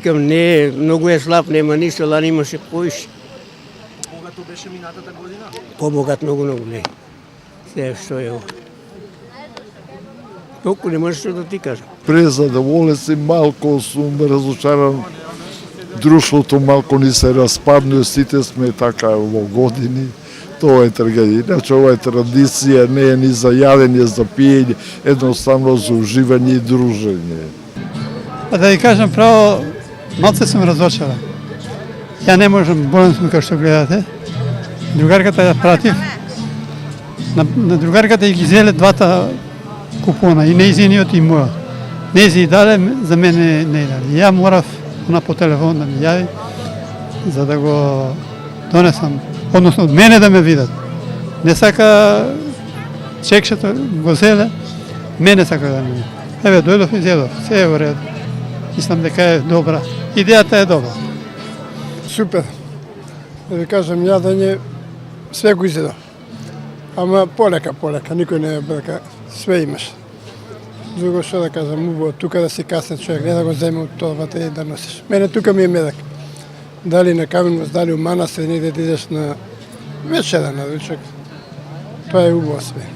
викам, не, много е слаб, нема нищо, ала имаше повише. Богато беше минатата година? По-богат много не. Сега што е. Толку не можеш да ти кажам. Презадоволен си, малко сум разочаран. Друштвото малко ни се распадне, сите сме така во години. Тоа е трагедија. Иначе ова е традиција, не е ни за јадење, за пиење, едноставно за уживање и дружење. А да ви кажам право, малце сум разочаран. Ја не можам, болен сум како што гледате. Другарката ја пратив. На другарката ги зеле двата купона, и нејзиниот и мојот. Нејзи даде, за мене не даде. Ја морав она по телефон да ми јави, за да го донесам, односно од мене да ме видат. Не сака чекшето го зеле, мене сака да ме видат. Еве, дојдов и зедов, се е во ред. Мислам дека е добра. Идејата е добра. Супер. Да ви кажам, јадење, све го изедов. Ама полека, никој не е брка, све имаш. Друго што да кажам, убаво, тука да си касен човек, не да го земе од торбата и да носиш. Мене тука ми е медак. Дали на Каменмост, дали у манастир, негде да идеш на вечера на ручек. Тоа е убаво све.